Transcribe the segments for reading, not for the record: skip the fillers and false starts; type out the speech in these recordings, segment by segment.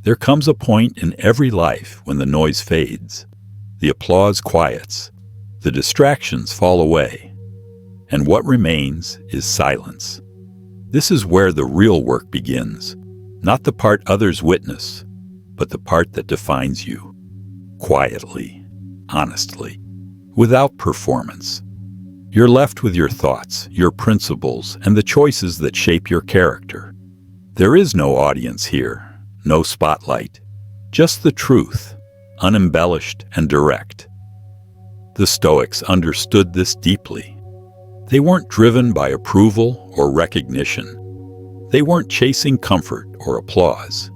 There comes a point in every life when the noise fades, the applause quiets, the distractions fall away, and what remains is silence. This is where the real work begins, not the part others witness, but the part that defines you. Quietly, honestly, without performance. You're left with your thoughts, your principles, and the choices that shape your character. There is no audience here, no spotlight, just the truth, unembellished and direct. The Stoics understood this deeply. They weren't driven by approval or recognition. They weren't chasing comfort or applause.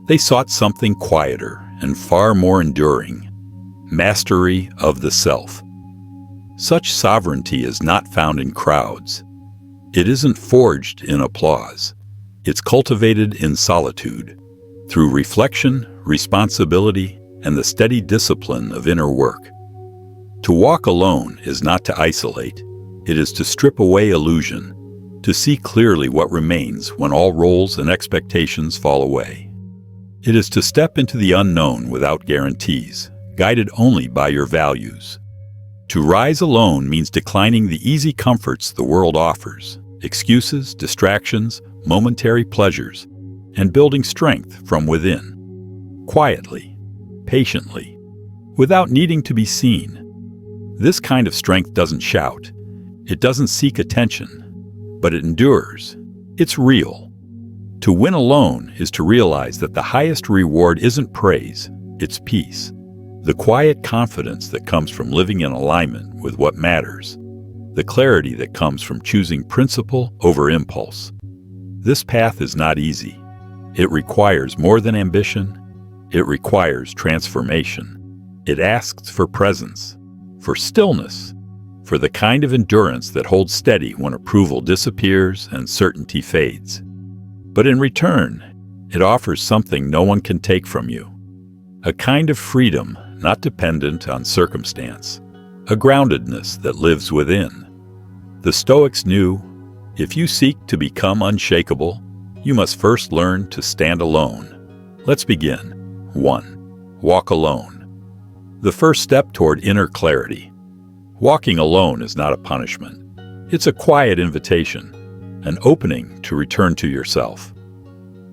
They sought something quieter and far more enduring, mastery of the self. Such sovereignty is not found in crowds. It isn't forged in applause. It's cultivated in solitude, through reflection, responsibility, and the steady discipline of inner work. To walk alone is not to isolate. It is to strip away illusion, to see clearly what remains when all roles and expectations fall away. It is to step into the unknown without guarantees, guided only by your values. To rise alone means declining the easy comforts the world offers, excuses, distractions, momentary pleasures, and building strength from within, quietly, patiently, without needing to be seen. This kind of strength doesn't shout. It doesn't seek attention, but it endures. It's real. To win alone is to realize that the highest reward isn't praise, it's peace. The quiet confidence that comes from living in alignment with what matters. The clarity that comes from choosing principle over impulse. This path is not easy. It requires more than ambition. It requires transformation. It asks for presence, for stillness, for the kind of endurance that holds steady when approval disappears and certainty fades. But in return, it offers something no one can take from you. A kind of freedom not dependent on circumstance, a groundedness that lives within. The Stoics knew, if you seek to become unshakable, you must first learn to stand alone. Let's begin. 1. Walk alone. The first step toward inner clarity. Walking alone is not a punishment. It's a quiet invitation, an opening to return to yourself.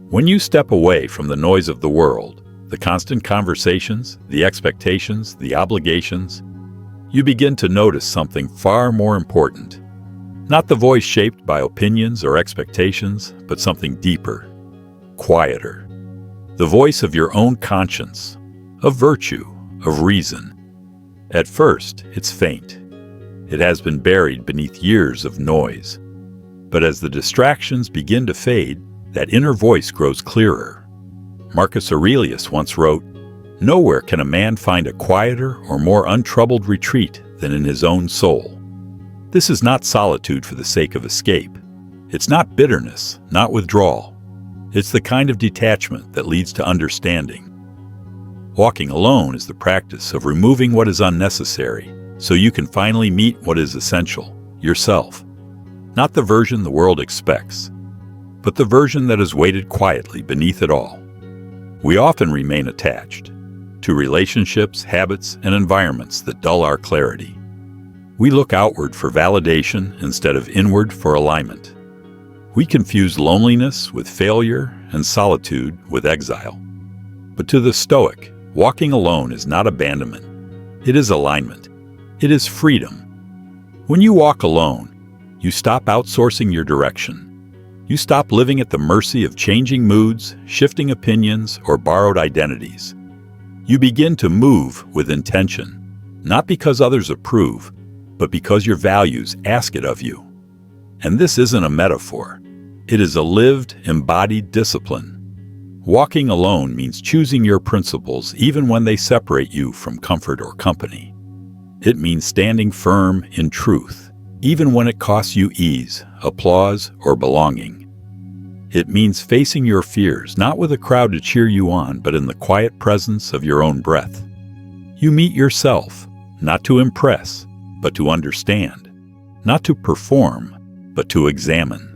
When you step away from the noise of the world, the constant conversations, the expectations, the obligations, you begin to notice something far more important. Not the voice shaped by opinions or expectations, but something deeper, quieter. The voice of your own conscience, of virtue, of reason. At first, it's faint. It has been buried beneath years of noise. But as the distractions begin to fade, that inner voice grows clearer. Marcus Aurelius once wrote, "Nowhere can a man find a quieter or more untroubled retreat than in his own soul." This is not solitude for the sake of escape. It's not bitterness, not withdrawal. It's the kind of detachment that leads to understanding. Walking alone is the practice of removing what is unnecessary so you can finally meet what is essential, yourself. Not the version the world expects, but the version that has waited quietly beneath it all. We often remain attached to relationships, habits, and environments that dull our clarity. We look outward for validation instead of inward for alignment. We confuse loneliness with failure and solitude with exile. But to the Stoic, walking alone is not abandonment. It is alignment. It is freedom. When you walk alone, you stop outsourcing your direction. You stop living at the mercy of changing moods, shifting opinions, or borrowed identities. You begin to move with intention, not because others approve, but because your values ask it of you. And this isn't a metaphor. It is a lived, embodied discipline. Walking alone means choosing your principles even when they separate you from comfort or company. It means standing firm in truth, even when it costs you ease, applause, or belonging. It means facing your fears, not with a crowd to cheer you on, but in the quiet presence of your own breath. You meet yourself, not to impress, but to understand, not to perform, but to examine.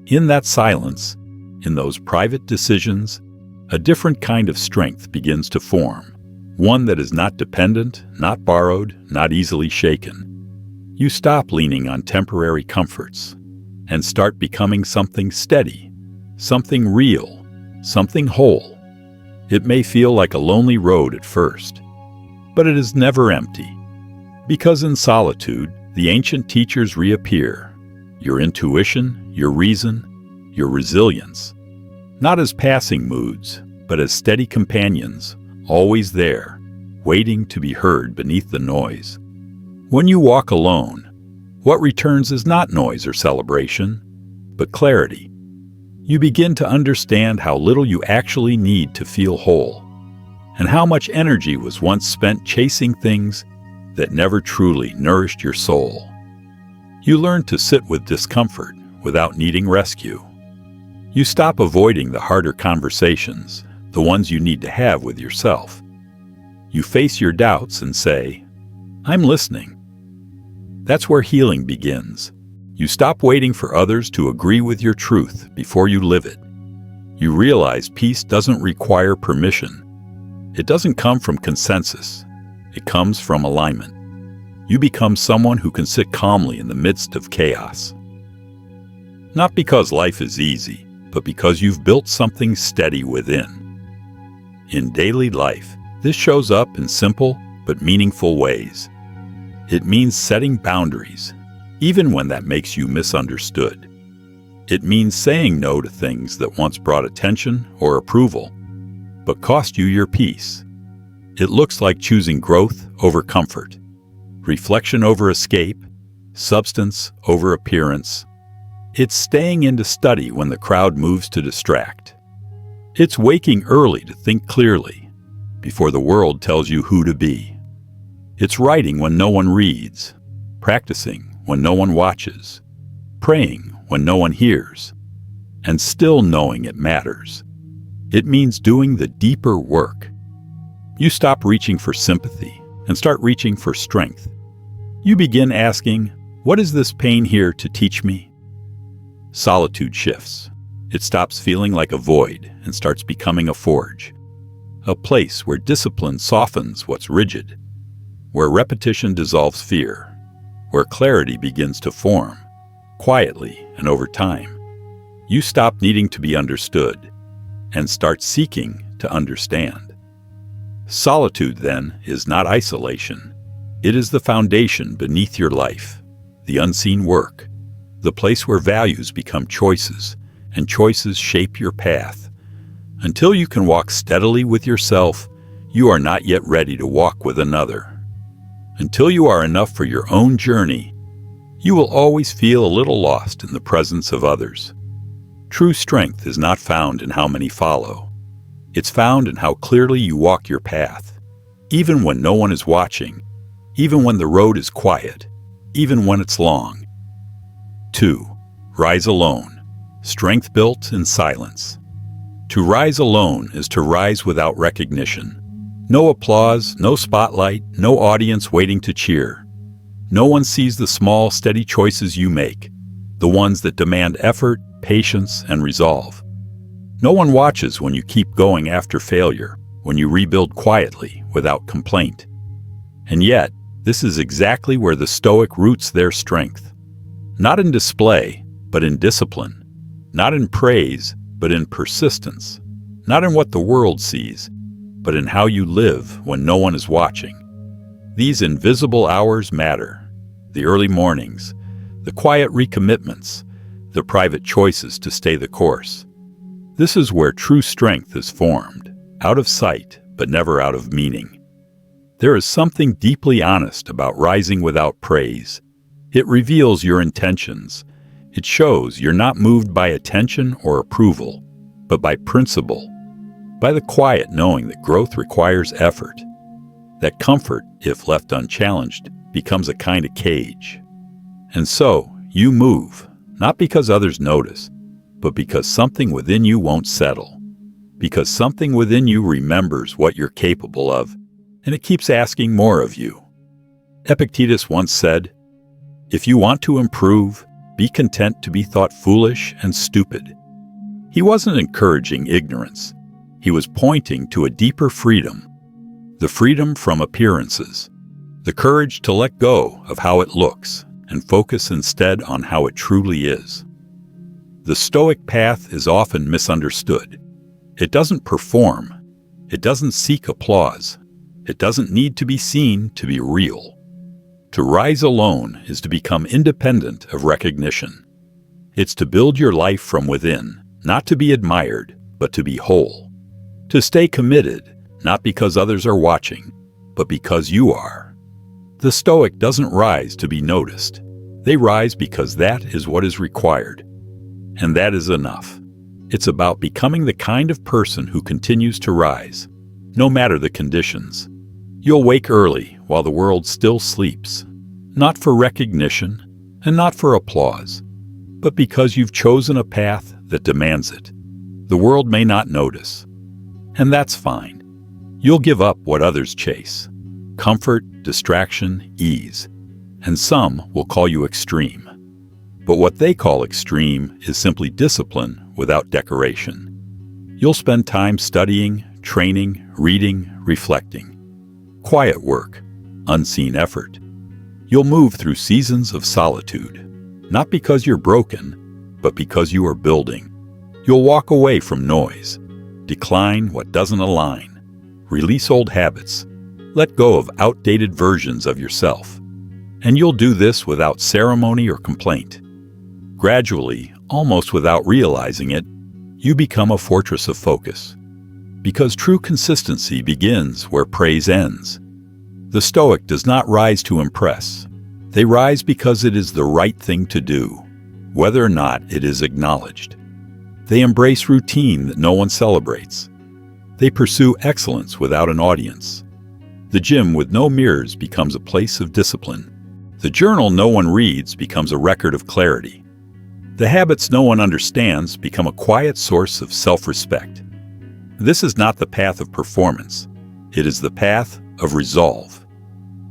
In that silence, in those private decisions, A different kind of strength begins to form, one that is not dependent, not borrowed, not easily shaken. You stop leaning on temporary comforts and start becoming something steady, something real, something whole. It may feel like a lonely road at first, but it is never empty. Because in solitude, the ancient teachers reappear, your intuition, your reason, your resilience, not as passing moods, but as steady companions, always there, waiting to be heard beneath the noise. When you walk alone, what returns is not noise or celebration, but clarity. You begin to understand how little you actually need to feel whole, and how much energy was once spent chasing things that never truly nourished your soul. You learn to sit with discomfort without needing rescue. You stop avoiding the harder conversations, the ones you need to have with yourself. You face your doubts and say, "I'm listening." That's where healing begins. You stop waiting for others to agree with your truth before you live it. You realize peace doesn't require permission. It doesn't come from consensus. It comes from alignment. You become someone who can sit calmly in the midst of chaos. Not because life is easy, but because you've built something steady within. In daily life, this shows up in simple but meaningful ways. It means setting boundaries, even when that makes you misunderstood. It means saying no to things that once brought attention or approval, but cost you your peace. It looks like choosing growth over comfort, reflection over escape, substance over appearance. It's staying in to study when the crowd moves to distract. It's waking early to think clearly, before the world tells you who to be. It's writing when no one reads, practicing when no one watches, praying when no one hears, and still knowing it matters. It means doing the deeper work. You stop reaching for sympathy and start reaching for strength. You begin asking, what is this pain here to teach me? Solitude shifts. It stops feeling like a void and starts becoming a forge. A place where discipline softens what's rigid, where repetition dissolves fear, where clarity begins to form, quietly and over time. You stop needing to be understood and start seeking to understand. Solitude, then, is not isolation. It is the foundation beneath your life, the unseen work, the place where values become choices, and choices shape your path. Until you can walk steadily with yourself, you are not yet ready to walk with another. Until you are enough for your own journey, you will always feel a little lost in the presence of others. True strength is not found in how many follow. It's found in how clearly you walk your path, even when no one is watching, even when the road is quiet, even when it's long. 2. Rise alone. Strength built in silence. To rise alone is to rise without recognition. No applause, no spotlight, no audience waiting to cheer. No one sees the small, steady choices you make, the ones that demand effort, patience, and resolve. No one watches when you keep going after failure, when you rebuild quietly, without complaint. And yet, this is exactly where the Stoic roots their strength. Not in display, but in discipline. Not in praise, but in persistence. Not in what the world sees, but in how you live when no one is watching. These invisible hours matter. The early mornings, the quiet recommitments, the private choices to stay the course. This is where true strength is formed, out of sight, but never out of meaning. There is something deeply honest about rising without praise. It reveals your intentions. It shows you're not moved by attention or approval, but by principle, by the quiet knowing that growth requires effort, that comfort, if left unchallenged, becomes a kind of cage. And so, you move, not because others notice, but because something within you won't settle, because something within you remembers what you're capable of, and it keeps asking more of you. Epictetus once said, "If you want to improve, be content to be thought foolish and stupid." He wasn't encouraging ignorance. He was pointing to a deeper freedom, the freedom from appearances, the courage to let go of how it looks and focus instead on how it truly is. The Stoic path is often misunderstood. It doesn't perform. It doesn't seek applause. It doesn't need to be seen to be real. To rise alone is to become independent of recognition. It's to build your life from within, not to be admired, but to be whole. To stay committed, not because others are watching, but because you are. The Stoic doesn't rise to be noticed. They rise because that is what is required. And that is enough. It's about becoming the kind of person who continues to rise, no matter the conditions. You'll wake early while the world still sleeps, not for recognition and not for applause, but because you've chosen a path that demands it. The world may not notice, and that's fine. You'll give up what others chase: comfort, distraction, ease, and some will call you extreme. But what they call extreme is simply discipline without decoration. You'll spend time studying, training, reading, reflecting. Quiet work, unseen effort. You'll move through seasons of solitude, not because you're broken, but because you are building. You'll walk away from noise, decline what doesn't align, release old habits, let go of outdated versions of yourself. And you'll do this without ceremony or complaint. Gradually, almost without realizing it, you become a fortress of focus. Because true consistency begins where praise ends. The Stoic does not rise to impress. They rise because it is the right thing to do, whether or not it is acknowledged. They embrace routine that no one celebrates. They pursue excellence without an audience. The gym with no mirrors becomes a place of discipline. The journal no one reads becomes a record of clarity. The habits no one understands become a quiet source of self-respect. This is not the path of performance. It is the path of resolve.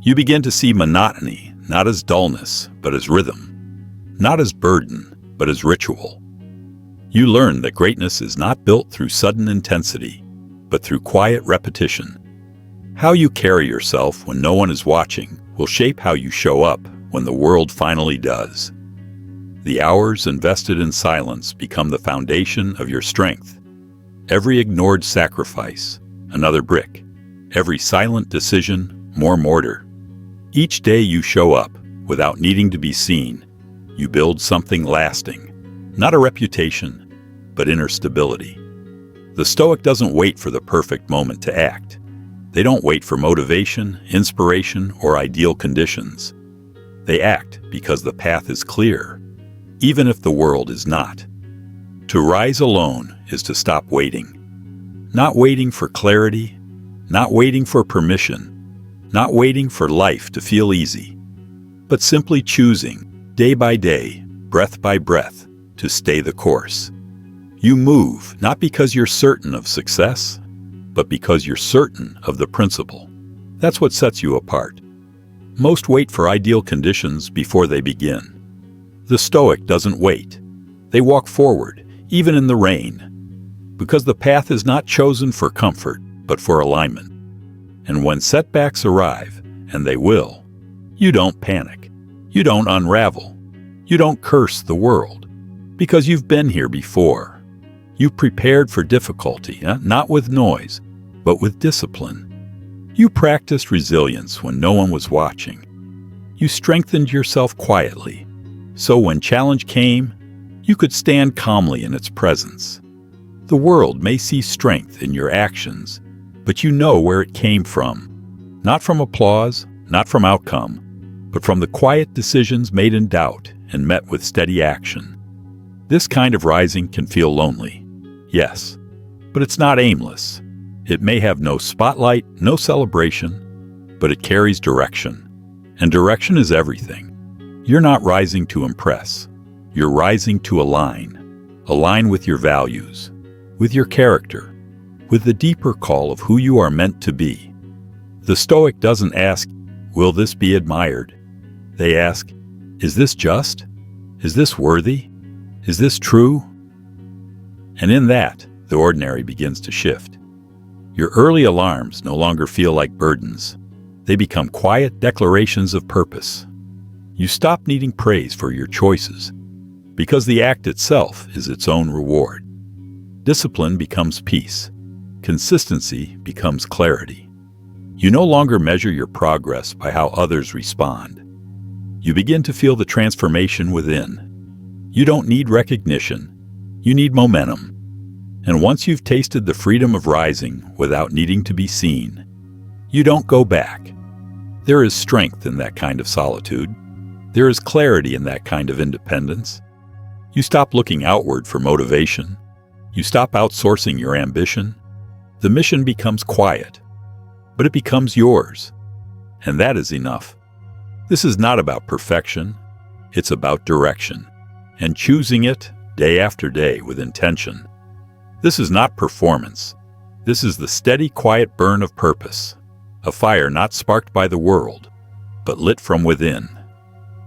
You begin to see monotony not as dullness, but as rhythm. Not as burden, but as ritual. You learn that greatness is not built through sudden intensity, but through quiet repetition. How you carry yourself when no one is watching will shape how you show up when the world finally does. The hours invested in silence become the foundation of your strength. Every ignored sacrifice, another brick. Every silent decision, more mortar. Each day you show up without needing to be seen. You build something lasting. Not a reputation, but inner stability. The Stoic doesn't wait for the perfect moment to act. They don't wait for motivation, inspiration, or ideal conditions. They act because the path is clear, even if the world is not. To rise alone is to stop waiting. Not waiting for clarity, not waiting for permission, not waiting for life to feel easy, but simply choosing, day by day, breath by breath, to stay the course. You move not because you're certain of success, but because you're certain of the principle. That's what sets you apart. Most wait for ideal conditions before they begin. The Stoic doesn't wait. They walk forward, even in the rain, because the path is not chosen for comfort, but for alignment. And when setbacks arrive, and they will, you don't panic. You don't unravel. You don't curse the world, because you've been here before. You've prepared for difficulty, not with noise, but with discipline. You practiced resilience when no one was watching. You strengthened yourself quietly, so when challenge came, you could stand calmly in its presence. The world may see strength in your actions, but you know where it came from. Not from applause, not from outcome, but from the quiet decisions made in doubt and met with steady action. This kind of rising can feel lonely. Yes, but it's not aimless. It may have no spotlight, no celebration, but it carries direction. And direction is everything. You're not rising to impress. You're rising to align. Align with your values, with your character, with the deeper call of who you are meant to be. The Stoic doesn't ask, will this be admired? They ask, is this just? Is this worthy? Is this true? And in that, the ordinary begins to shift. Your early alarms no longer feel like burdens. They become quiet declarations of purpose. You stop needing praise for your choices, because the act itself is its own reward. Discipline becomes peace. Consistency becomes clarity. You no longer measure your progress by how others respond. You begin to feel the transformation within. You don't need recognition. You need momentum. And once you've tasted the freedom of rising without needing to be seen, you don't go back. There is strength in that kind of solitude. There is clarity in that kind of independence. You stop looking outward for motivation. You stop outsourcing your ambition. The mission becomes quiet, but it becomes yours. And that is enough. This is not about perfection. It's about direction, and choosing it day after day with intention. This is not performance. This is the steady, quiet burn of purpose, a fire not sparked by the world, but lit from within.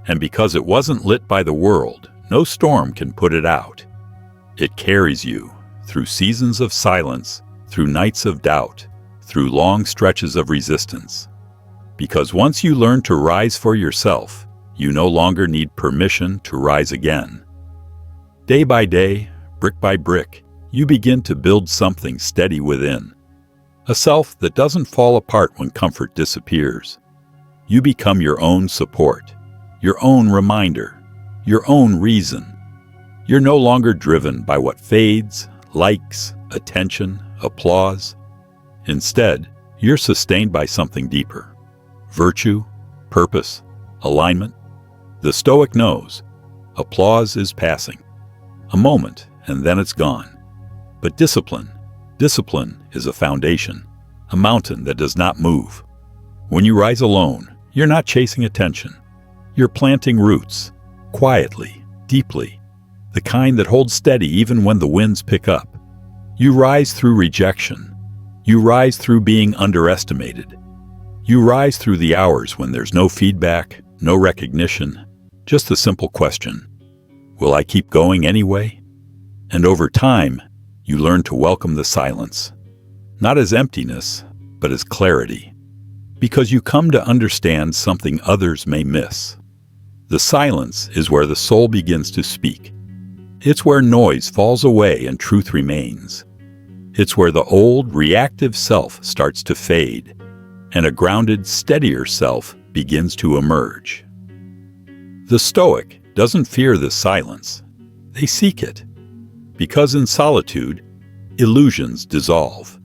And because it wasn't lit by the world, no storm can put it out. It carries you through seasons of silence, through nights of doubt, through long stretches of resistance. Because once you learn to rise for yourself, you no longer need permission to rise again. Day by day, brick by brick, you begin to build something steady within. A self that doesn't fall apart when comfort disappears. You become your own support, your own reminder, your own reason. You're no longer driven by what fades, likes, attention, applause. Instead, you're sustained by something deeper. Virtue, purpose, alignment. The Stoic knows applause is passing. A moment, and then it's gone. But discipline is a foundation, a mountain that does not move. When you rise alone, you're not chasing attention. You're planting roots, quietly, deeply, the kind that hold steady even when the winds pick up. You rise through rejection. You rise through being underestimated. You rise through the hours when there's no feedback, no recognition, just the simple question, will I keep going anyway? And over time, you learn to welcome the silence, not as emptiness, but as clarity, because you come to understand something others may miss. The silence is where the soul begins to speak. It's where noise falls away and truth remains. It's where the old, reactive self starts to fade, and a grounded, steadier self begins to emerge. The Stoic doesn't fear this silence. They seek it. Because in solitude, illusions dissolve.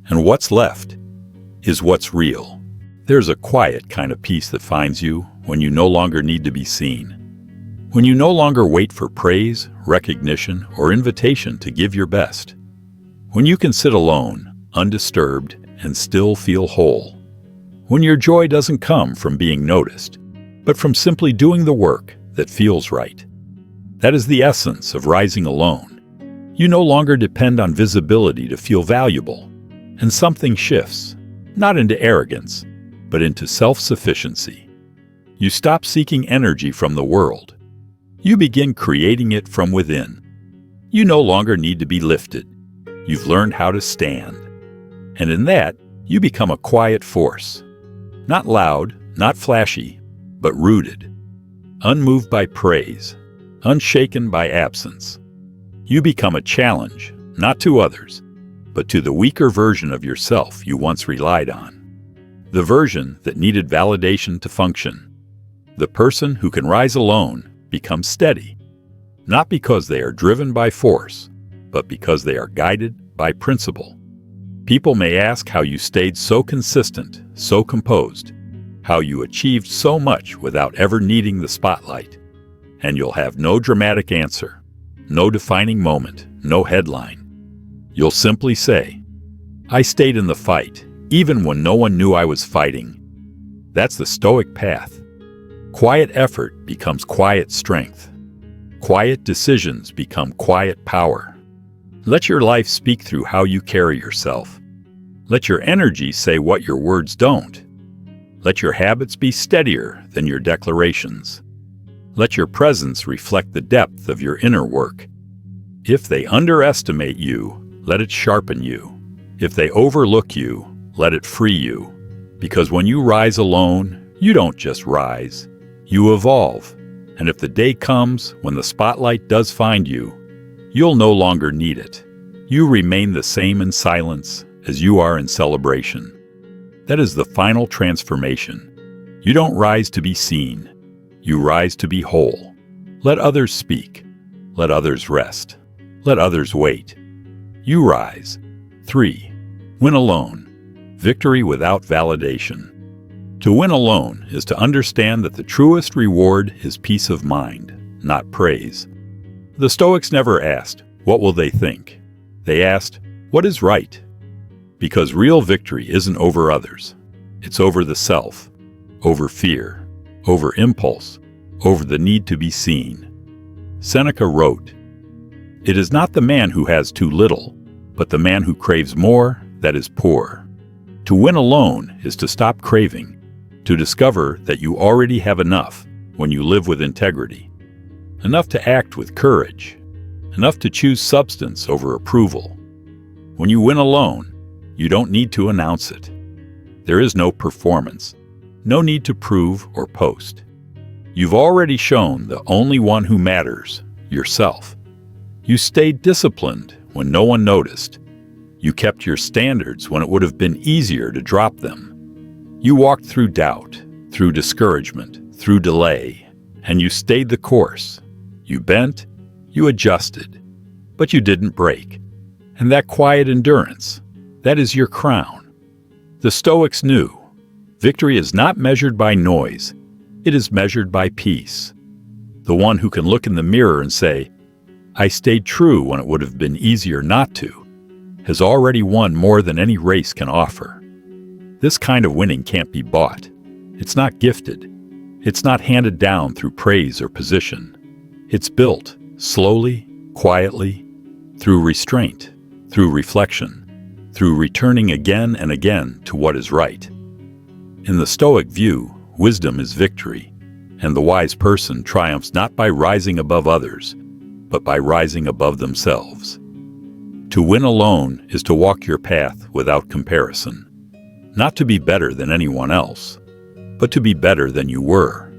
And what's left is what's real. There's a quiet kind of peace that finds you when you no longer need to be seen. When you no longer wait for praise, recognition, or invitation to give your best. When you can sit alone, undisturbed, and still feel whole. When your joy doesn't come from being noticed, but from simply doing the work that feels right. That is the essence of rising alone. You no longer depend on visibility to feel valuable, and something shifts, not into arrogance, but into self-sufficiency. You stop seeking energy from the world. You begin creating it from within. You no longer need to be lifted. You've learned how to stand. And in that, you become a quiet force. Not loud, not flashy, but rooted. Unmoved by praise, unshaken by absence. You become a challenge, not to others, but to the weaker version of yourself you once relied on. The version that needed validation to function. The person who can rise alone becomes steady, not because they are driven by force, but because they are guided by principle. People may ask how you stayed so consistent, so composed, how you achieved so much without ever needing the spotlight, and you'll have no dramatic answer. No defining moment, no headline. You'll simply say, I stayed in the fight, even when no one knew I was fighting. That's the Stoic path. Quiet effort becomes quiet strength. Quiet decisions become quiet power. Let your life speak through how you carry yourself. Let your energy say what your words don't. Let your habits be steadier than your declarations. Let your presence reflect the depth of your inner work. If they underestimate you, let it sharpen you. If they overlook you, let it free you. Because when you rise alone, you don't just rise, you evolve. And if the day comes when the spotlight does find you, you'll no longer need it. You remain the same in silence as you are in celebration. That is the final transformation. You don't rise to be seen. You rise to be whole. Let others speak. Let others rest. Let others wait. You rise. 3. Win alone. Victory without validation. To win alone is to understand that the truest reward is peace of mind, not praise. The Stoics never asked, "What will they think?" They asked, "What is right?" Because real victory isn't over others. It's over the self, over fear, over impulse, over the need to be seen. Seneca wrote, "It is not the man who has too little, but the man who craves more that is poor." To win alone is to stop craving, to discover that you already have enough when you live with integrity. Enough to act with courage. Enough to choose substance over approval. When you win alone, you don't need to announce it. There is no performance, no need to prove or post. You've already shown the only one who matters, yourself. You stayed disciplined when no one noticed. You kept your standards when it would have been easier to drop them. You walked through doubt, through discouragement, through delay, and you stayed the course. You bent, you adjusted, but you didn't break. And that quiet endurance, that is your crown. The Stoics knew, victory is not measured by noise, it is measured by peace. The one who can look in the mirror and say, "I stayed true when it would have been easier not to," has already won more than any race can offer. This kind of winning can't be bought. It's not gifted. It's not handed down through praise or position. It's built slowly, quietly, through restraint, through reflection, through returning again and again to what is right. In the Stoic view, wisdom is victory, and the wise person triumphs not by rising above others, but by rising above themselves. To win alone is to walk your path without comparison. Not to be better than anyone else, but to be better than you were.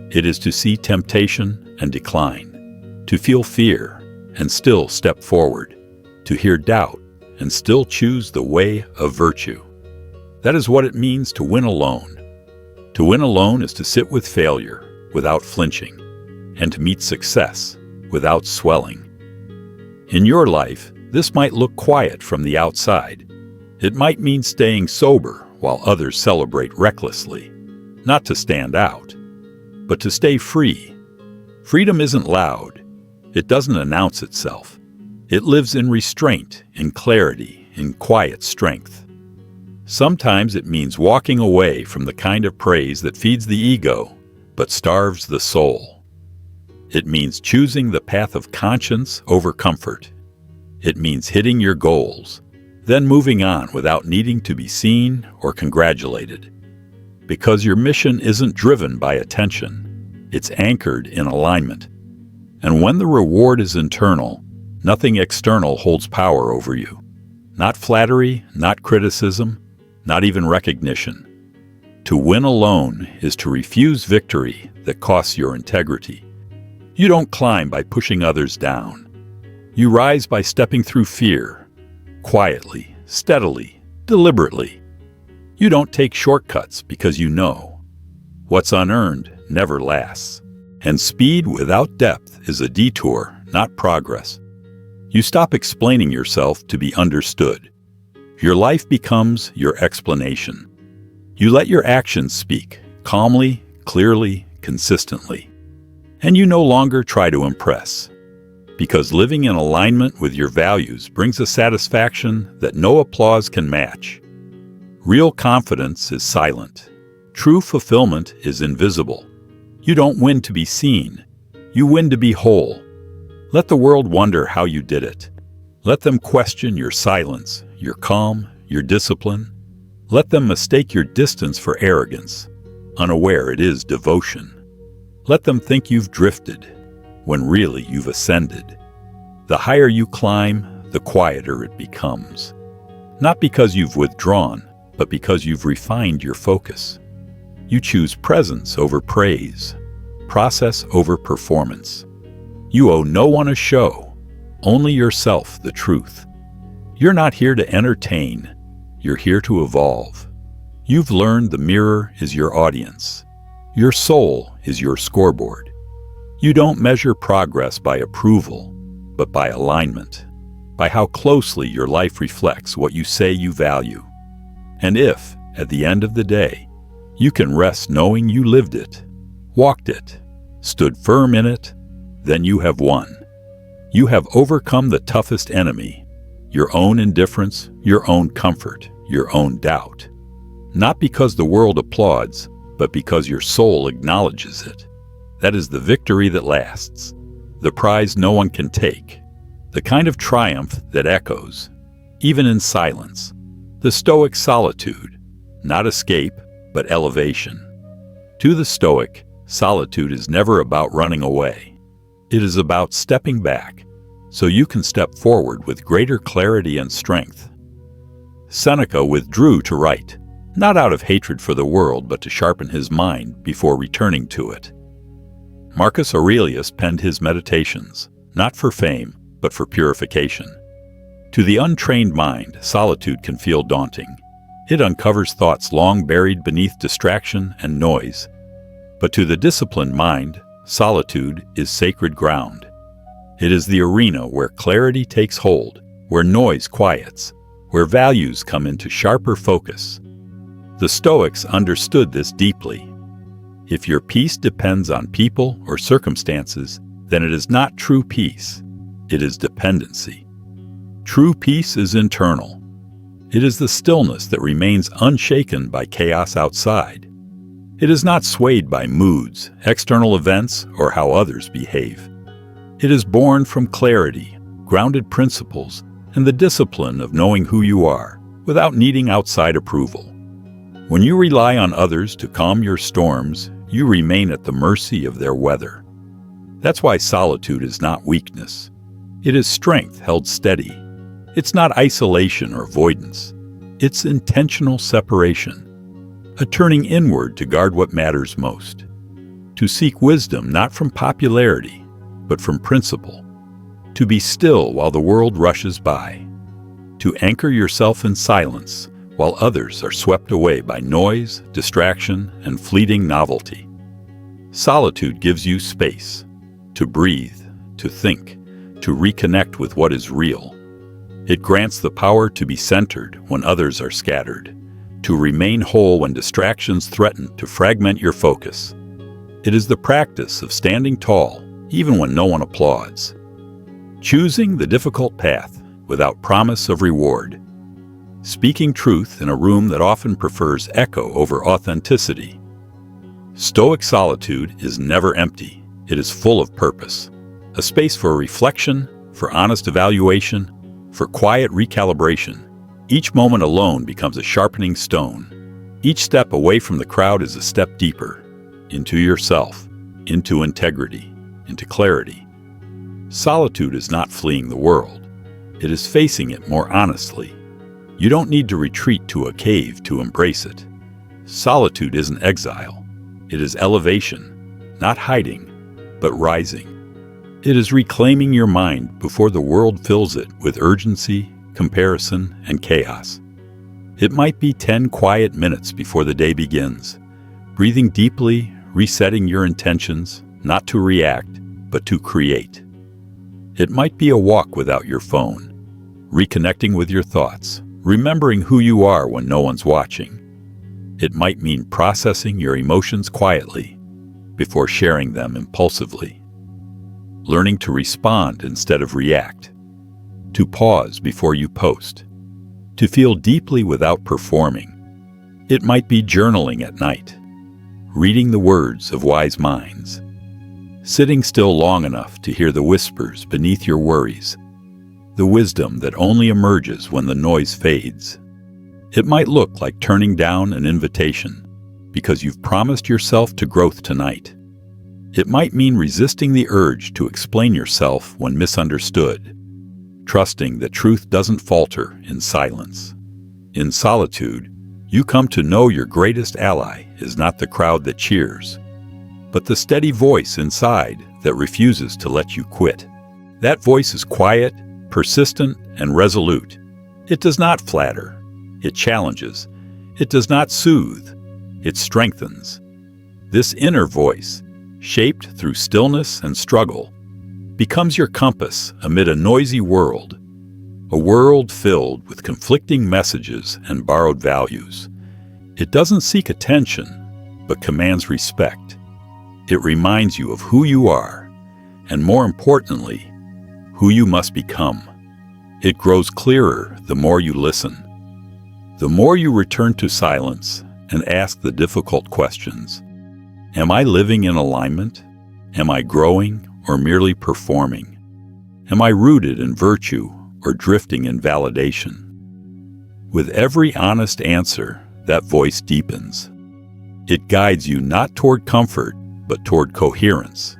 It is to see temptation and decline, to feel fear and still step forward, to hear doubt and still choose the way of virtue. That is what it means to win alone. To win alone is to sit with failure without flinching, and to meet success without swelling. In your life, this might look quiet from the outside. It might mean staying sober while others celebrate recklessly, not to stand out, but to stay free. Freedom isn't loud. It doesn't announce itself. It lives in restraint, in clarity, in quiet strength. Sometimes it means walking away from the kind of praise that feeds the ego, but starves the soul. It means choosing the path of conscience over comfort. It means hitting your goals, then moving on without needing to be seen or congratulated. Because your mission isn't driven by attention, it's anchored in alignment. And when the reward is internal, nothing external holds power over you. Not flattery, not criticism, not even recognition. To win alone is to refuse victory that costs your integrity. You don't climb by pushing others down. You rise by stepping through fear, quietly, steadily, deliberately. You don't take shortcuts because you know what's unearned never lasts. And speed without depth is a detour, not progress. You stop explaining yourself to be understood. Your life becomes your explanation. You let your actions speak, calmly, clearly, consistently. And you no longer try to impress. Because living in alignment with your values brings a satisfaction that no applause can match. Real confidence is silent. True fulfillment is invisible. You don't win to be seen. You win to be whole. Let the world wonder how you did it. Let them question your silence, your calm, your discipline. Let them mistake your distance for arrogance, unaware it is devotion. Let them think you've drifted, when really you've ascended. The higher you climb, the quieter it becomes. Not because you've withdrawn, but because you've refined your focus. You choose presence over praise, process over performance. You owe no one a show, only yourself the truth. You're not here to entertain, you're here to evolve. You've learned the mirror is your audience. Your soul is your scoreboard. You don't measure progress by approval, but by alignment, by how closely your life reflects what you say you value. And if, at the end of the day, you can rest knowing you lived it, walked it, stood firm in it, then you have won. You have overcome the toughest enemy, your own indifference, your own comfort, your own doubt. Not because the world applauds, but because your soul acknowledges it. That is the victory that lasts, the prize no one can take, the kind of triumph that echoes, even in silence, the Stoic solitude, not escape, but elevation. To the Stoic, solitude is never about running away. It is about stepping back, so you can step forward with greater clarity and strength. Seneca withdrew to write, not out of hatred for the world, but to sharpen his mind before returning to it. Marcus Aurelius penned his meditations, not for fame, but for purification. To the untrained mind, solitude can feel daunting. It uncovers thoughts long buried beneath distraction and noise. But to the disciplined mind, solitude is sacred ground. It is the arena where clarity takes hold, where noise quiets, where values come into sharper focus. The Stoics understood this deeply. If your peace depends on people or circumstances, then it is not true peace. It is dependency. True peace is internal. It is the stillness that remains unshaken by chaos outside. It is not swayed by moods, external events, or how others behave. It is born from clarity, grounded principles, and the discipline of knowing who you are, without needing outside approval. When you rely on others to calm your storms, you remain at the mercy of their weather. That's why solitude is not weakness. It is strength held steady. It's not isolation or avoidance. It's intentional separation, a turning inward to guard what matters most, to seek wisdom not from popularity, but from principle, to be still while the world rushes by, to anchor yourself in silence while others are swept away by noise, distraction, and fleeting novelty. Solitude gives you space to breathe, to think, to reconnect with what is real. It grants the power to be centered when others are scattered, to remain whole when distractions threaten to fragment your focus. It is the practice of standing tall, even when no one applauds. Choosing the difficult path without promise of reward. Speaking truth in a room that often prefers echo over authenticity. Stoic solitude is never empty. It is full of purpose. A space for reflection, for honest evaluation, for quiet recalibration. Each moment alone becomes a sharpening stone. Each step away from the crowd is a step deeper, into yourself, into integrity, into clarity. Solitude is not fleeing the world. It is facing it more honestly. You don't need to retreat to a cave to embrace it. Solitude isn't exile. It is elevation, not hiding, but rising. It is reclaiming your mind before the world fills it with urgency, comparison, and chaos. It might be 10 quiet minutes before the day begins, breathing deeply, resetting your intentions, not to react, but to create. It might be a walk without your phone, reconnecting with your thoughts, remembering who you are when no one's watching. It might mean processing your emotions quietly before sharing them impulsively. Learning to respond instead of react, to pause before you post, to feel deeply without performing. It might be journaling at night, reading the words of wise minds, sitting still long enough to hear the whispers beneath your worries, the wisdom that only emerges when the noise fades. It might look like turning down an invitation because you've promised yourself to growth tonight. It might mean resisting the urge to explain yourself when misunderstood, trusting that truth doesn't falter in silence. In solitude, you come to know your greatest ally is not the crowd that cheers, but the steady voice inside that refuses to let you quit. That voice is quiet, persistent, and resolute. It does not flatter. It challenges. It does not soothe. It strengthens. This inner voice, shaped through stillness and struggle, becomes your compass amid a noisy world, a world filled with conflicting messages and borrowed values. It doesn't seek attention, but commands respect. It reminds you of who you are, and more importantly, who you must become. It grows clearer the more you listen. The more you return to silence and ask the difficult questions. Am I living in alignment? Am I growing or merely performing? Am I rooted in virtue or drifting in validation? With every honest answer, that voice deepens. It guides you not toward comfort, but toward coherence.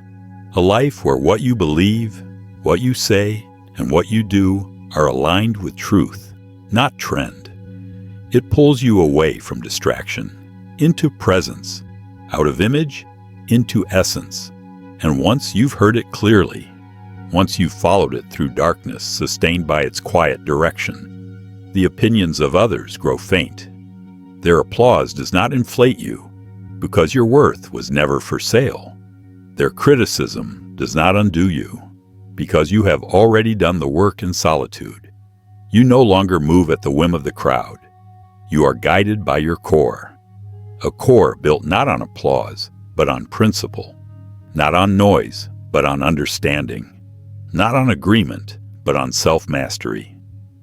A life where what you believe, what you say, and what you do are aligned with truth, not trend. It pulls you away from distraction, into presence, out of image, into essence. And once you've heard it clearly, once you've followed it through darkness sustained by its quiet direction, the opinions of others grow faint. Their applause does not inflate you, because your worth was never for sale. Their criticism does not undo you, because you have already done the work in solitude. You no longer move at the whim of the crowd. You are guided by your core, a core built not on applause, but on principle, not on noise, but on understanding, not on agreement, but on self-mastery.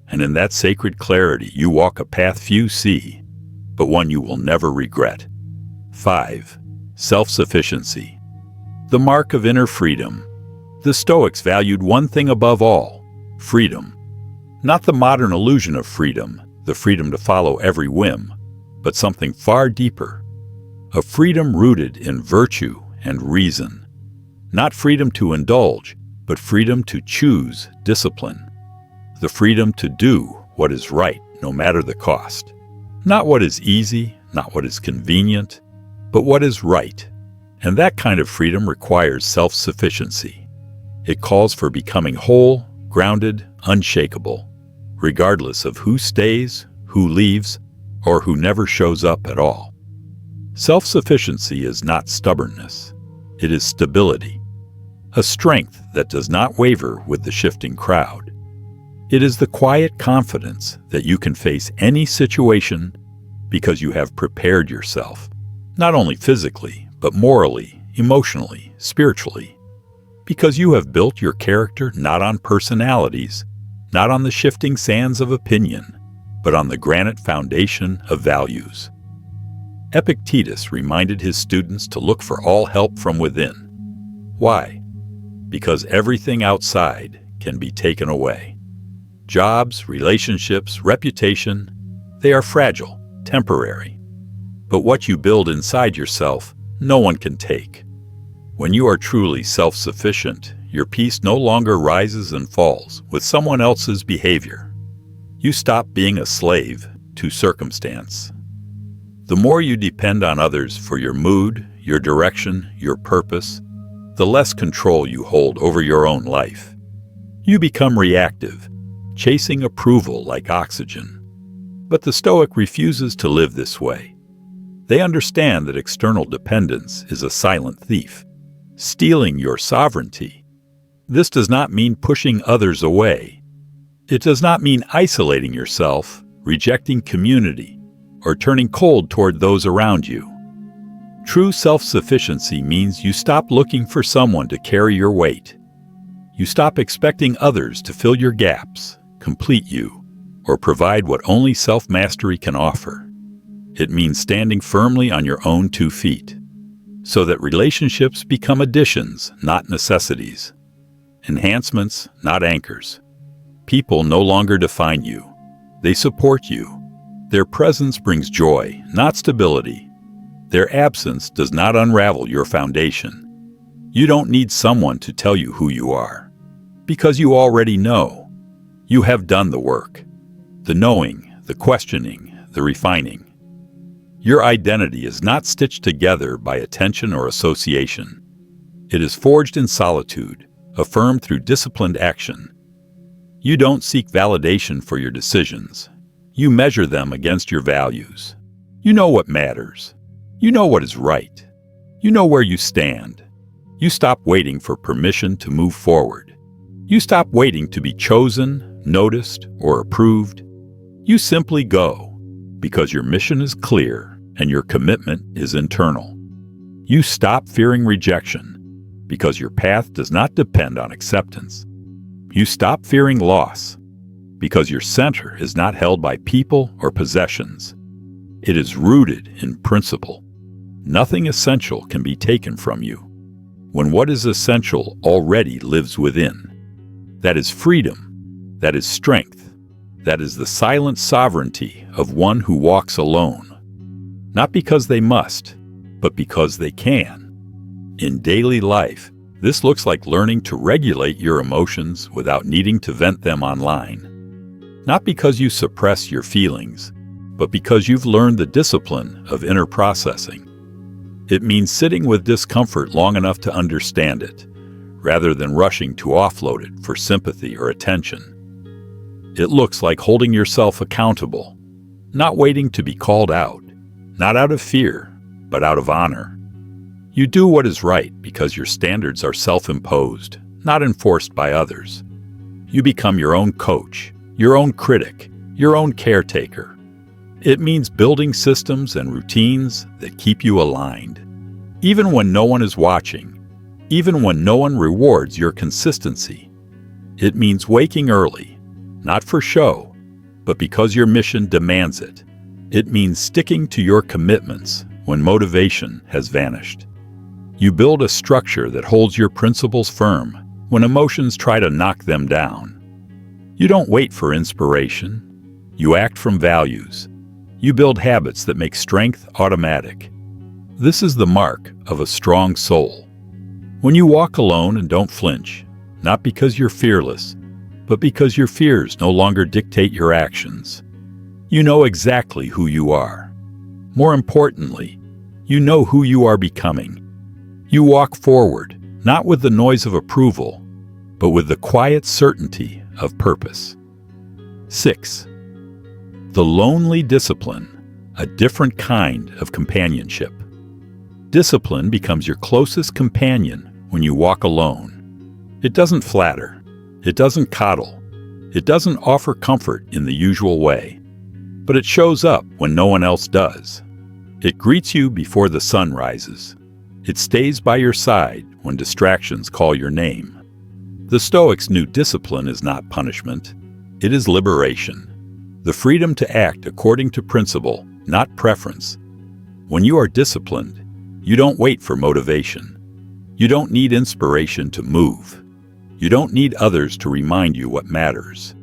And in that sacred clarity, you walk a path few see, but one you will never regret. 5. Self-sufficiency. The mark of inner freedom. The Stoics valued one thing above all: freedom. Not the modern illusion of freedom, the freedom to follow every whim, but something far deeper. A freedom rooted in virtue and reason. Not freedom to indulge, but freedom to choose discipline. The freedom to do what is right, no matter the cost. Not what is easy, not what is convenient, but what is right. And that kind of freedom requires self-sufficiency. It calls for becoming whole, grounded, unshakable, regardless of who stays, who leaves, or who never shows up at all. Self-sufficiency is not stubbornness. It is stability, a strength that does not waver with the shifting crowd. It is the quiet confidence that you can face any situation because you have prepared yourself, not only physically, but morally, emotionally, spiritually, because you have built your character not on personalities, not on the shifting sands of opinion, but on the granite foundation of values. Epictetus reminded his students to look for all help from within. Why? Because everything outside can be taken away. Jobs, relationships, reputation, they are fragile, temporary. But what you build inside yourself, no one can take. When you are truly self-sufficient, your peace no longer rises and falls with someone else's behavior. You stop being a slave to circumstance. The more you depend on others for your mood, your direction, your purpose, the less control you hold over your own life. You become reactive, chasing approval like oxygen. But the Stoic refuses to live this way. They understand that external dependence is a silent thief, stealing your sovereignty. This does not mean pushing others away. It does not mean isolating yourself, rejecting community, or turning cold toward those around you. True self-sufficiency means you stop looking for someone to carry your weight. You stop expecting others to fill your gaps, complete you, or provide what only self-mastery can offer. It means standing firmly on your own 2 feet, so that relationships become additions, not necessities. Enhancements, not anchors. People no longer define you. They support you. Their presence brings joy, not stability. Their absence does not unravel your foundation. You don't need someone to tell you who you are, because you already know. You have done the work. The knowing, the questioning, the refining. Your identity is not stitched together by attention or association. It is forged in solitude, affirmed through disciplined action. You don't seek validation for your decisions. You measure them against your values. You know what matters. You know what is right. You know where you stand. You stop waiting for permission to move forward. You stop waiting to be chosen, noticed, or approved. You simply go, because your mission is clear and your commitment is internal. You stop fearing rejection, because your path does not depend on acceptance. You stop fearing loss, because your center is not held by people or possessions. It is rooted in principle. Nothing essential can be taken from you, when what is essential already lives within. That is freedom. That is strength. That is the silent sovereignty of one who walks alone. Not because they must, but because they can. In daily life, this looks like learning to regulate your emotions without needing to vent them online. Not because you suppress your feelings, but because you've learned the discipline of inner processing. It means sitting with discomfort long enough to understand it, rather than rushing to offload it for sympathy or attention. It looks like holding yourself accountable, not waiting to be called out, not out of fear, but out of honor. You do what is right because your standards are self-imposed, not enforced by others. You become your own coach, your own critic, your own caretaker. It means building systems and routines that keep you aligned. Even when no one is watching, even when no one rewards your consistency. It means waking early, not for show, but because your mission demands it. It means sticking to your commitments when motivation has vanished. You build a structure that holds your principles firm when emotions try to knock them down. You don't wait for inspiration. You act from values. You build habits that make strength automatic. This is the mark of a strong soul. When you walk alone and don't flinch, not because you're fearless, but because your fears no longer dictate your actions. You know exactly who you are. More importantly, you know who you are becoming. You walk forward, not with the noise of approval, but with the quiet certainty of purpose. 6. The lonely discipline, a different kind of companionship. Discipline becomes your closest companion when you walk alone. It doesn't flatter. It doesn't coddle. It doesn't offer comfort in the usual way. But it shows up when no one else does. It greets you before the sun rises. It stays by your side when distractions call your name. The Stoics knew discipline is not punishment. It is liberation. The freedom to act according to principle, not preference. When you are disciplined, you don't wait for motivation. You don't need inspiration to move. You don't need others to remind you what matters.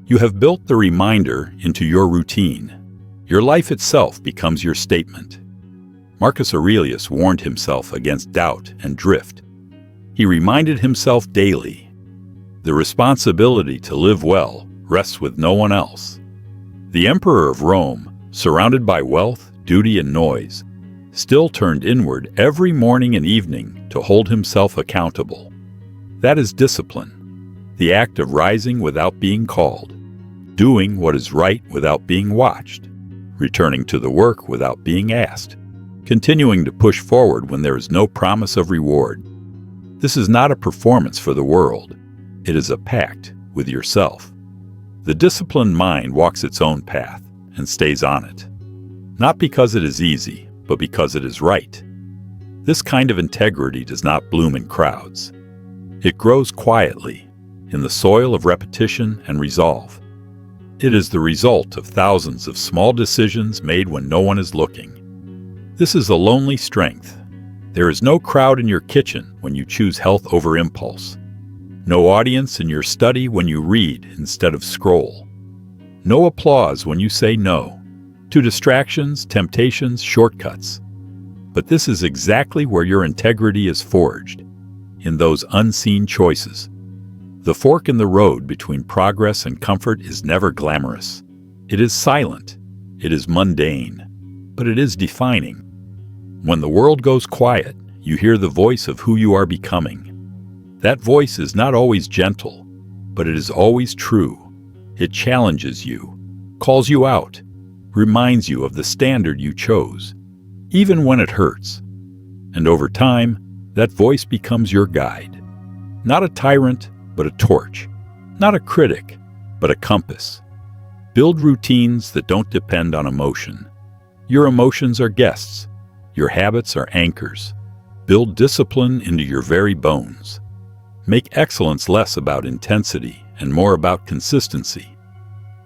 You have built the reminder into your routine. Your life itself becomes your statement. Marcus Aurelius warned himself against doubt and drift. He reminded himself daily. The responsibility to live well rests with no one else. The Emperor of Rome, surrounded by wealth, duty, and noise, still turned inward every morning and evening to hold himself accountable. That is discipline, the act of rising without being called, doing what is right without being watched, returning to the work without being asked, continuing to push forward when there is no promise of reward. This is not a performance for the world. It is a pact with yourself. The disciplined mind walks its own path and stays on it, not because it is easy, but because it is right. This kind of integrity does not bloom in crowds. It grows quietly, in the soil of repetition and resolve. It is the result of thousands of small decisions made when no one is looking. This is a lonely strength. There is no crowd in your kitchen when you choose health over impulse. No audience in your study when you read instead of scroll. No applause when you say no to distractions, temptations, shortcuts. But this is exactly where your integrity is forged, in those unseen choices. The fork in the road between progress and comfort is never glamorous. It is silent. It is mundane. But it is defining. When the world goes quiet, you hear the voice of who you are becoming. That voice is not always gentle, but it is always true. It challenges you, calls you out, reminds you of the standard you chose, even when it hurts. And over time, that voice becomes your guide. Not a tyrant, but a torch. Not a critic, but a compass. Build routines that don't depend on emotion. Your emotions are guests. Your habits are anchors. Build discipline into your very bones. Make excellence less about intensity and more about consistency.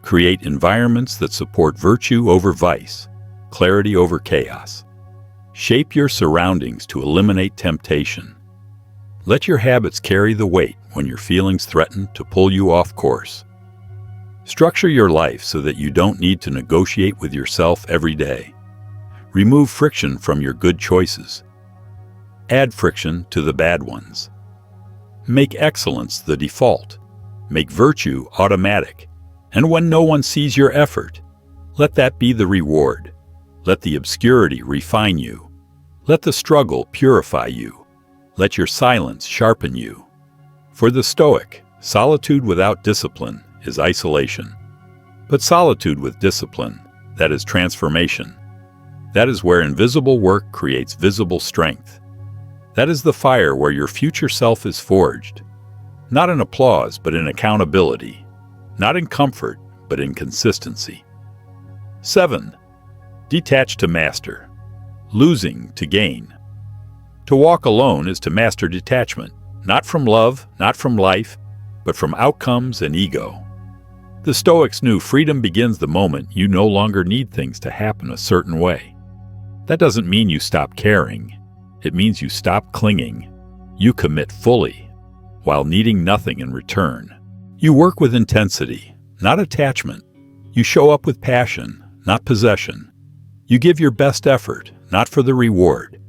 Create environments that support virtue over vice, clarity over chaos. Shape your surroundings to eliminate temptation. Let your habits carry the weight when your feelings threaten to pull you off course. Structure your life so that you don't need to negotiate with yourself every day. Remove friction from your good choices. Add friction to the bad ones. Make excellence the default. Make virtue automatic. And when no one sees your effort, let that be the reward. Let the obscurity refine you. Let the struggle purify you. Let your silence sharpen you. For the Stoic, solitude without discipline is isolation. But solitude with discipline, that is transformation. That is where invisible work creates visible strength. That is the fire where your future self is forged. Not in applause, but in accountability. Not in comfort, but in consistency. 7. Detach to master. Losing to gain. To walk alone is to master detachment, not from love, not from life, but from outcomes and ego. The Stoics knew freedom begins the moment you no longer need things to happen a certain way. That doesn't mean you stop caring. It means you stop clinging. You commit fully, while needing nothing in return. You work with intensity, not attachment. You show up with passion, not possession. You give your best effort, not for the reward,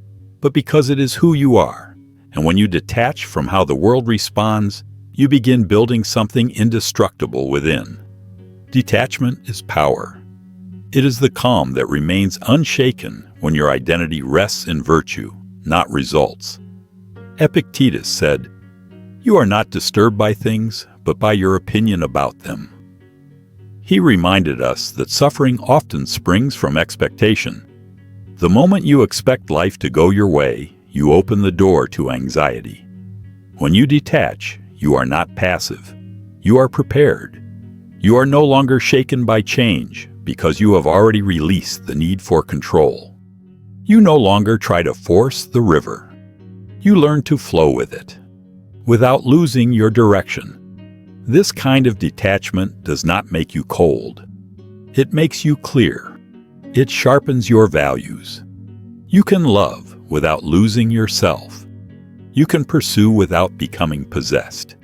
but because it is who you are. And when you detach from how the world responds, you begin building something indestructible within. Detachment is power. It is the calm that remains unshaken when your identity rests in virtue, not results. Epictetus said, "You are not disturbed by things, but by your opinion about them." He reminded us that suffering often springs from expectation. The moment you expect life to go your way, you open the door to anxiety. When you detach, you are not passive. You are prepared. You are no longer shaken by change because you have already released the need for control. You no longer try to force the river. You learn to flow with it, without losing your direction. This kind of detachment does not make you cold. It makes you clear. It sharpens your values. You can love without losing yourself. You can pursue without becoming possessed.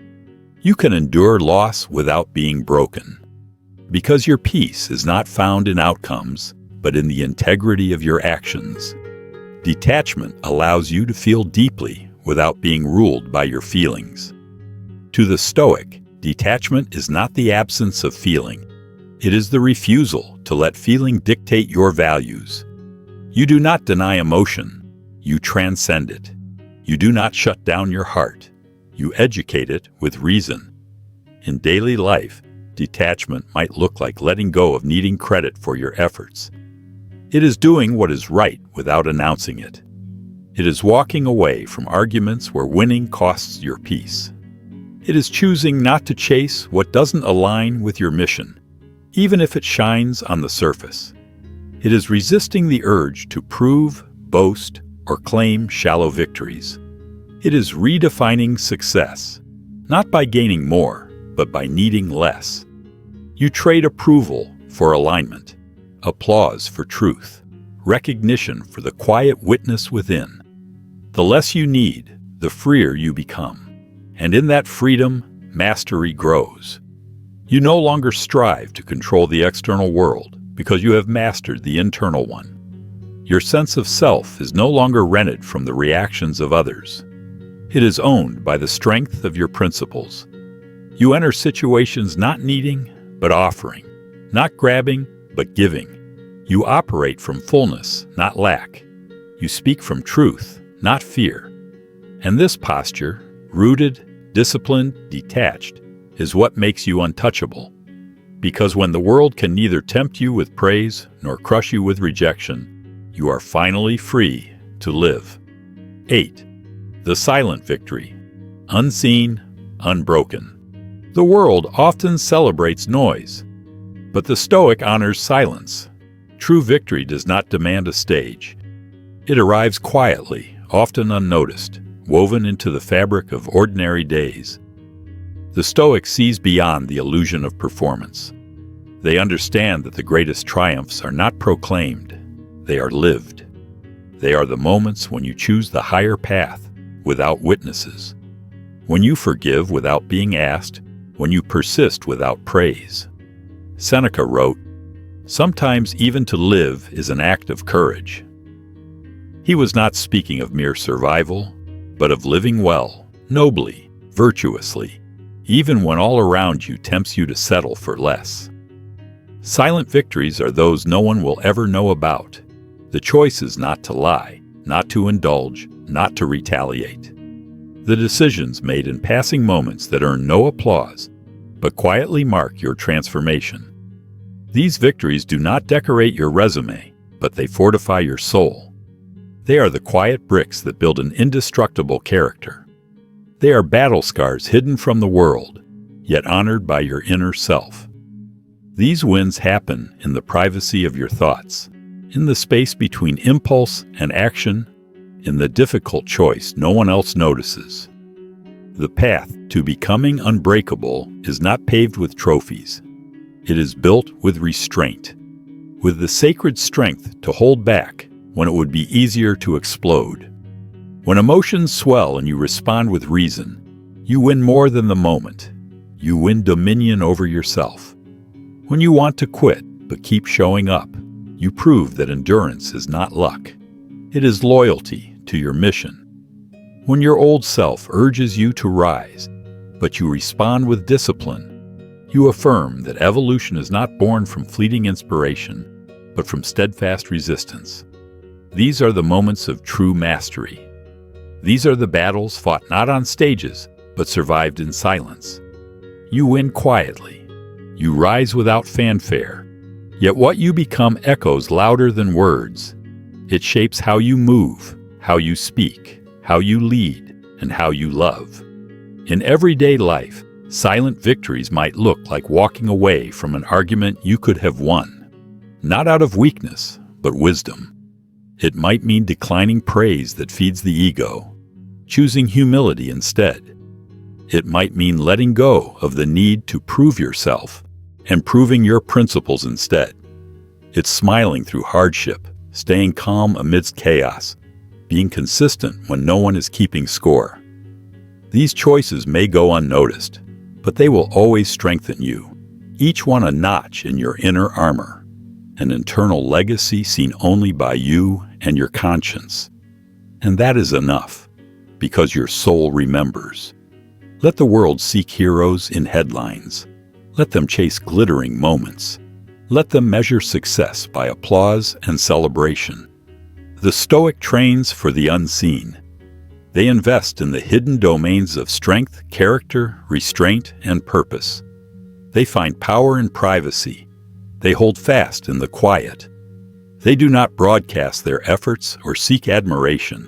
You can endure loss without being broken. Because your peace is not found in outcomes, but in the integrity of your actions. Detachment allows you to feel deeply without being ruled by your feelings. To the Stoic, detachment is not the absence of feeling. It is the refusal to let feeling dictate your values. You do not deny emotion. You transcend it. You do not shut down your heart. You educate it with reason. In daily life, detachment might look like letting go of needing credit for your efforts. It is doing what is right without announcing it. It is walking away from arguments where winning costs your peace. It is choosing not to chase what doesn't align with your mission, even if it shines on the surface. It is resisting the urge to prove, boast, or claim shallow victories. It is redefining success, not by gaining more, but by needing less. You trade approval for alignment, applause for truth, recognition for the quiet witness within. The less you need, the freer you become. And in that freedom, mastery grows. You no longer strive to control the external world because you have mastered the internal one. Your sense of self is no longer rented from the reactions of others. It is owned by the strength of your principles. You enter situations not needing, but offering, Not grabbing, but giving. You operate from fullness, not lack. You speak from truth, not fear. And this posture, rooted, disciplined, detached, is what makes you untouchable. Because when the world can neither tempt you with praise nor crush you with rejection, you are finally free to live. 8. The silent victory. Unseen, unbroken. The world often celebrates noise, but the Stoic honors silence. True victory does not demand a stage. It arrives quietly, often unnoticed, woven into the fabric of ordinary days. The Stoic sees beyond the illusion of performance. They understand that the greatest triumphs are not proclaimed, they are lived. They are the moments when you choose the higher path without witnesses, when you forgive without being asked, when you persist without praise. Seneca wrote, "Sometimes even to live is an act of courage." He was not speaking of mere survival, but of living well, nobly, virtuously, even when all around you tempts you to settle for less. Silent victories are those no one will ever know about. The choice is not to lie, not to indulge, not to retaliate. The decisions made in passing moments that earn no applause, but quietly mark your transformation. These victories do not decorate your resume, but they fortify your soul. They are the quiet bricks that build an indestructible character. They are battle scars hidden from the world, yet honored by your inner self. These wins happen in the privacy of your thoughts, in the space between impulse and action, in the difficult choice no one else notices. The path to becoming unbreakable is not paved with trophies. It is built with restraint, with the sacred strength to hold back when it would be easier to explode. When emotions swell and you respond with reason, you win more than the moment. You win dominion over yourself. When you want to quit but keep showing up, you prove that endurance is not luck. It is loyalty to your mission. When your old self urges you to rise, but you respond with discipline, you affirm that evolution is not born from fleeting inspiration, but from steadfast resistance. These are the moments of true mastery. These are the battles fought not on stages, but survived in silence. You win quietly. You rise without fanfare. Yet what you become echoes louder than words. It shapes how you move, how you speak, how you lead, and how you love. In everyday life, silent victories might look like walking away from an argument you could have won, not out of weakness, but wisdom. It might mean declining praise that feeds the ego, choosing humility instead. It might mean letting go of the need to prove yourself and proving your principles instead. It's smiling through hardship, staying calm amidst chaos, being consistent when no one is keeping score. These choices may go unnoticed, but they will always strengthen you, each one a notch in your inner armor, an internal legacy seen only by you and your conscience. And that is enough, because your soul remembers. Let the world seek heroes in headlines. Let them chase glittering moments. Let them measure success by applause and celebration. The Stoic trains for the unseen. They invest in the hidden domains of strength, character, restraint, and purpose. They find power in privacy. They hold fast in the quiet. They do not broadcast their efforts or seek admiration,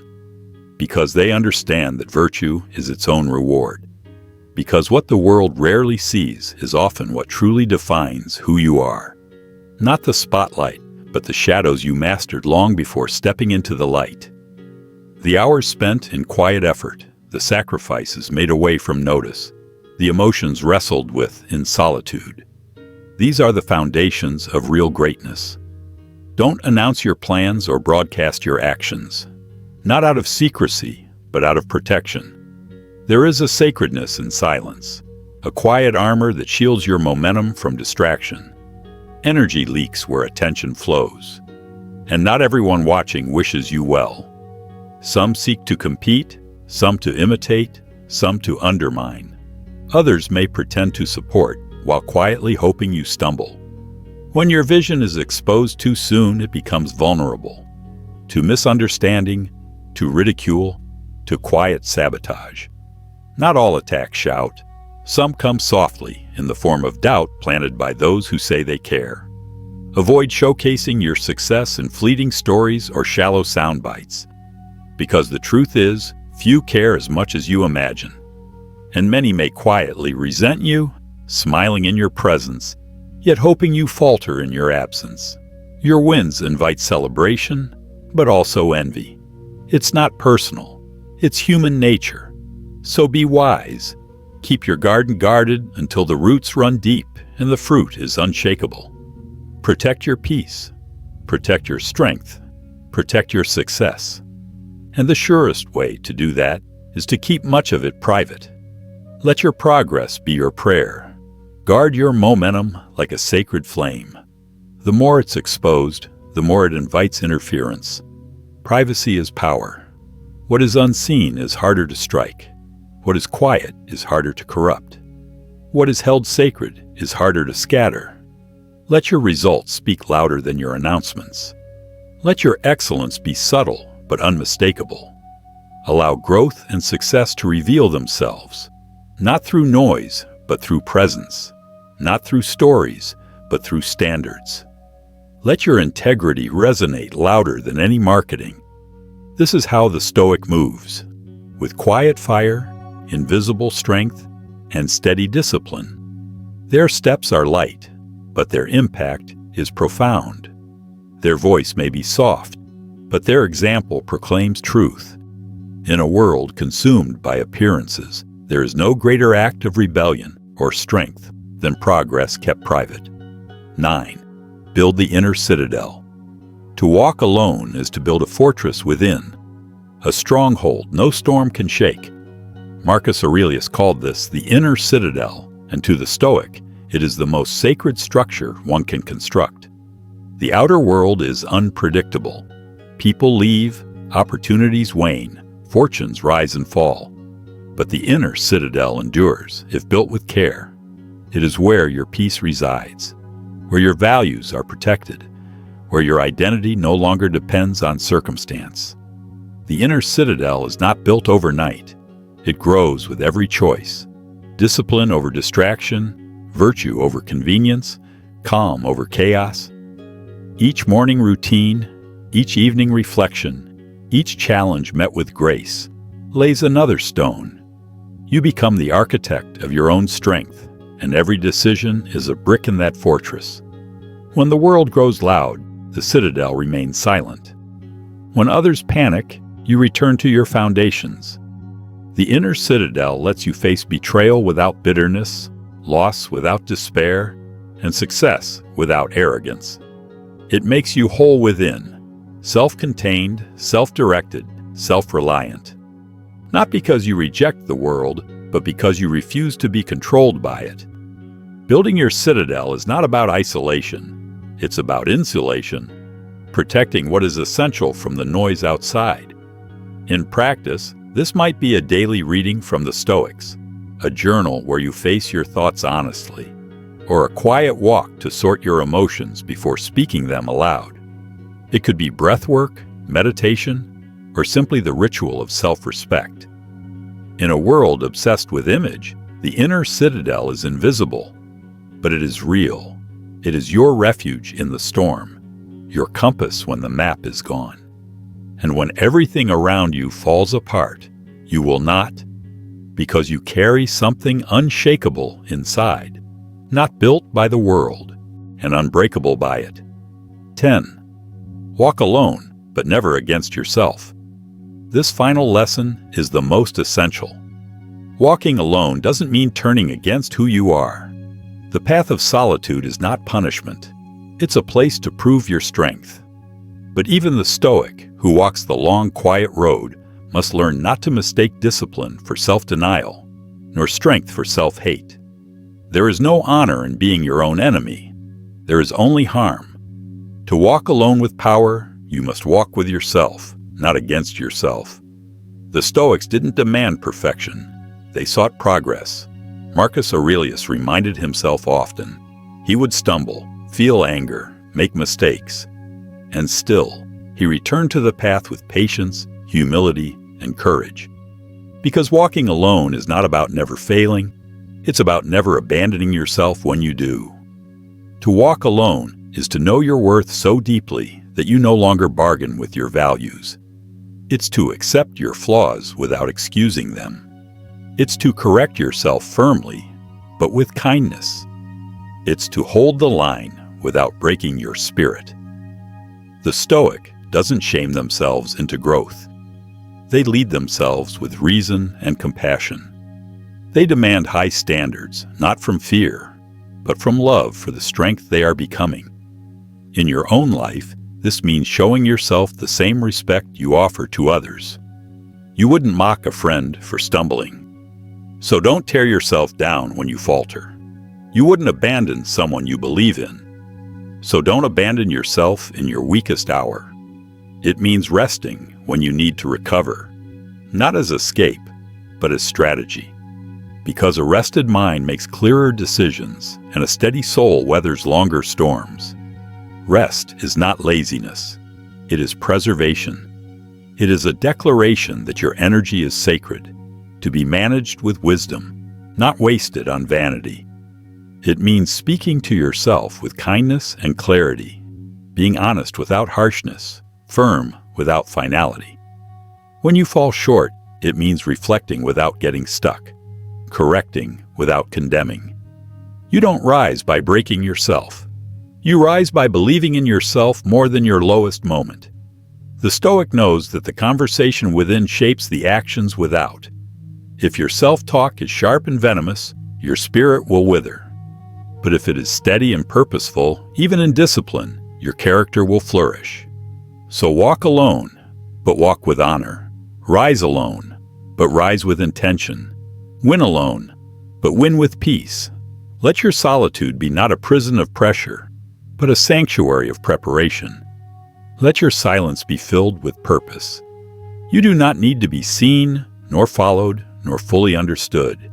because they understand that virtue is its own reward. Because what the world rarely sees is often what truly defines who you are. Not the spotlight, but the shadows you mastered long before stepping into the light. The hours spent in quiet effort, the sacrifices made away from notice, the emotions wrestled with in solitude. These are the foundations of real greatness. Don't announce your plans or broadcast your actions, not out of secrecy, but out of protection. There is a sacredness in silence, a quiet armor that shields your momentum from distraction. Energy leaks where attention flows, and not everyone watching wishes you well. Some seek to compete, some to imitate, some to undermine. Others may pretend to support, while quietly hoping you stumble. When your vision is exposed too soon, it becomes vulnerable to misunderstanding, to ridicule, to quiet sabotage. Not all attacks shout. Some come softly in the form of doubt planted by those who say they care. Avoid showcasing your success in fleeting stories or shallow sound bites, because the truth is, few care as much as you imagine. And many may quietly resent you, smiling in your presence, yet hoping you falter in your absence. Your wins invite celebration, but also envy. It's not personal. It's human nature. So be wise. Keep your garden guarded until the roots run deep and the fruit is unshakable. Protect your peace. Protect your strength. Protect your success. And the surest way to do that is to keep much of it private. Let your progress be your prayer. Guard your momentum like a sacred flame. The more it's exposed, the more it invites interference. Privacy is power. What is unseen is harder to strike. What is quiet is harder to corrupt. What is held sacred is harder to scatter. Let your results speak louder than your announcements. Let your excellence be subtle but unmistakable. Allow growth and success to reveal themselves, not through noise, but through presence, not through stories, but through standards. Let your integrity resonate louder than any marketing. This is how the Stoic moves, with quiet fire, invisible strength, and steady discipline. Their steps are light, but their impact is profound. Their voice may be soft, but their example proclaims truth. In a world consumed by appearances, there is no greater act of rebellion or strength than progress kept private. 9. Build the inner citadel. To walk alone is to build a fortress within, a stronghold no storm can shake. Marcus Aurelius called this the inner citadel, and to the Stoic, it is the most sacred structure one can construct. The outer world is unpredictable. People leave, opportunities wane, fortunes rise and fall. But the inner citadel endures if built with care. It is where your peace resides, where your values are protected, where your identity no longer depends on circumstance. The inner citadel is not built overnight. It grows with every choice. Discipline over distraction, virtue over convenience, calm over chaos. Each morning routine, each evening reflection, each challenge met with grace, lays another stone. You become the architect of your own strength, and every decision is a brick in that fortress. When the world grows loud, the citadel remains silent. When others panic, you return to your foundations. The inner citadel lets you face betrayal without bitterness, loss without despair, and success without arrogance. It makes you whole within, self-contained, self-directed, self-reliant. Not because you reject the world, but because you refuse to be controlled by it. Building your citadel is not about isolation. It's about insulation, protecting what is essential from the noise outside. In practice, this might be a daily reading from the Stoics, a journal where you face your thoughts honestly, or a quiet walk to sort your emotions before speaking them aloud. It could be breathwork, meditation, or simply the ritual of self-respect. In a world obsessed with image, the inner citadel is invisible, but it is real. It is your refuge in the storm, your compass when the map is gone. And when everything around you falls apart, you will not, because you carry something unshakable inside, not built by the world and unbreakable by it. 10. Walk alone, but never against yourself. This final lesson is the most essential. Walking alone doesn't mean turning against who you are. The path of solitude is not punishment. It's a place to prove your strength. But even the Stoic, who walks the long, quiet road, must learn not to mistake discipline for self-denial, nor strength for self-hate. There is no honor in being your own enemy. There is only harm. To walk alone with power, you must walk with yourself, not against yourself. The Stoics didn't demand perfection. They sought progress. Marcus Aurelius reminded himself often. He would stumble, feel anger, make mistakes. And still, he returned to the path with patience, humility, and courage. Because walking alone is not about never failing, it's about never abandoning yourself when you do. To walk alone is to know your worth so deeply that you no longer bargain with your values. It's to accept your flaws without excusing them. It's to correct yourself firmly, but with kindness. It's to hold the line without breaking your spirit. The Stoic doesn't shame themselves into growth. They lead themselves with reason and compassion. They demand high standards, not from fear, but from love for the strength they are becoming. In your own life, this means showing yourself the same respect you offer to others. You wouldn't mock a friend for stumbling. So don't tear yourself down when you falter. You wouldn't abandon someone you believe in. So don't abandon yourself in your weakest hour. It means resting when you need to recover, not as escape, but as strategy. Because a rested mind makes clearer decisions and a steady soul weathers longer storms. Rest is not laziness. It is preservation. It is a declaration that your energy is sacred, to be managed with wisdom, not wasted on vanity. It means speaking to yourself with kindness and clarity, being honest without harshness, firm without finality. When you fall short, it means reflecting without getting stuck, correcting without condemning. You don't rise by breaking yourself. You rise by believing in yourself more than your lowest moment. The Stoic knows that the conversation within shapes the actions without. If your self-talk is sharp and venomous, your spirit will wither. But if it is steady and purposeful, even in discipline, your character will flourish. So walk alone, but walk with honor. Rise alone, but rise with intention. Win alone, but win with peace. Let your solitude be not a prison of pressure, but a sanctuary of preparation. Let your silence be filled with purpose. You do not need to be seen, nor followed, nor fully understood.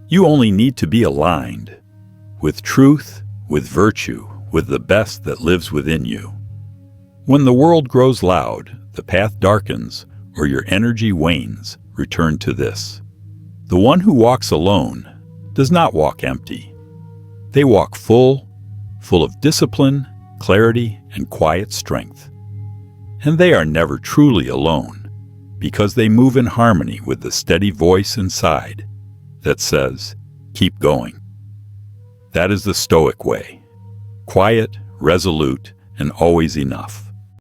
You only need to be aligned with truth, with virtue, with the best that lives within you. When the world grows loud, the path darkens, or your energy wanes, return to this. The one who walks alone does not walk empty. They walk full of discipline, clarity, and quiet strength. And they are never truly alone, because they move in harmony with the steady voice inside that says, keep going. That is the Stoic way. Quiet, resolute, and always enough.